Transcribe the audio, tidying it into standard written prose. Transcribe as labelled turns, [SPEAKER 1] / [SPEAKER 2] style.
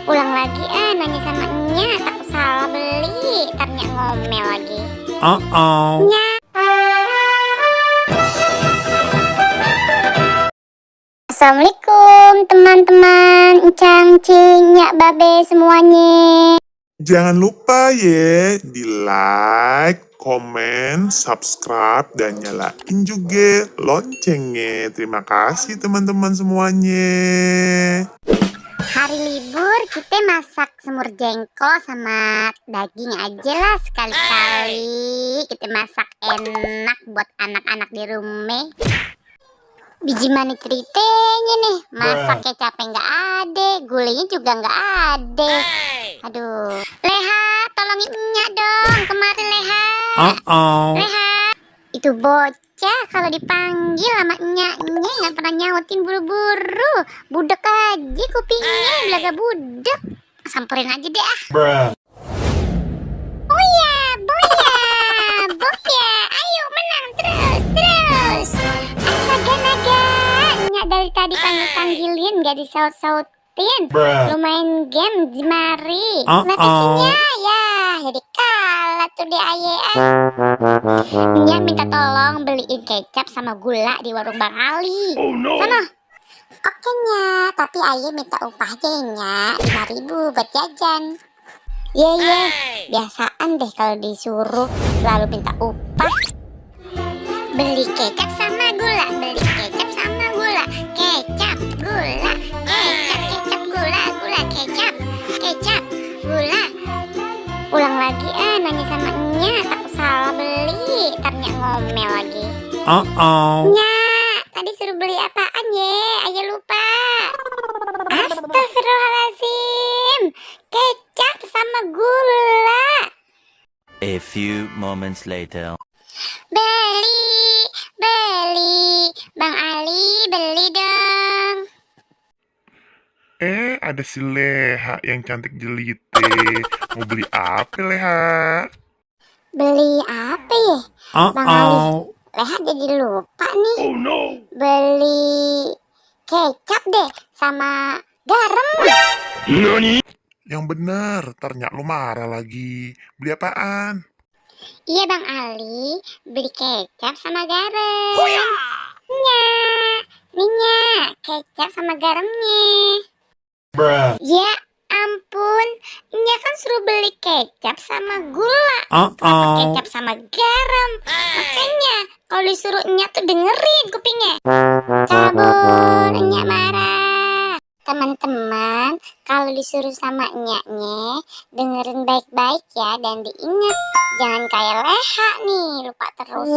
[SPEAKER 1] Ulang lagi nanya sama Nya, takut salah beli, ntarnya ngomel lagi. Nya. Assalamualaikum teman-teman, Encang, Cing, Nyak, Babe semuanya.
[SPEAKER 2] Jangan lupa ya di like, komen, subscribe, dan nyalain juga loncengnya. Terima kasih teman-teman semuanya.
[SPEAKER 1] Hari libur kita masak semur jengkol sama daging aja lah, sekali-kali kita masak enak buat anak-anak di rumah. Biji mana ceritanya nih, masaknya capek nggak ada, gulanya juga nggak ada. Aduh, Leha, tolongin Nyak dong, kemarin Leha. Leha, itu bocah kalau dipanggil sama Nyaknya nggak pernah nyautin buru-buru, budek aja kupingnya, belaga budek. Samperin aja deh ah. Boya, ayo menang terus. Astaga naga, Nyak dari tadi panggilin gak disaut-sautin. Lu main game jemari. Kenapa sih Nyak? Ya, jadi kalah tuh di aye. Nyak minta tolong beliin kecap sama gula di warung Bang Ali. Sana. Oke Nyak, tapi aye minta upahnya Nyak 5.000 buat jajan. Iya, biasaan deh kalau disuruh selalu minta upah. Beli kecap sama gula, beli kecap sama gula, kecap, gula, kecap, gula, kecap, gula. Ulang lagi nanya sama Nya, takut salah beli, ntarnya ngomel lagi. Nya, tadi suruh beli apaan ya? Ayo lupa. Astagfirullahaladzim, kecap sama gula.
[SPEAKER 3] A few moments later.
[SPEAKER 1] Beli, Bang Ali beli dong.
[SPEAKER 2] Ada si Leha yang cantik jelite. Mau beli apa Leha?
[SPEAKER 1] Beli apa ya? Bang Ali, Leha jadi lupa nih. Beli kecap deh sama garam.
[SPEAKER 2] Yang bener, ternyata lu marah lagi. Beli apaan?
[SPEAKER 1] Iya Bang Ali, beli kecap sama garam. Nya, kecap sama garamnya. Ya ampun, Nya kan suruh beli kecap sama gula, kenapa kecap sama garam? Makanya kalau disuruh Nya tuh dengerin kupingnya. Cabut, Nya marah. Teman-teman, kalau disuruh sama Nyaknya, dengerin baik-baik ya dan diingat. Jangan kayak Leha nih, lupa terus.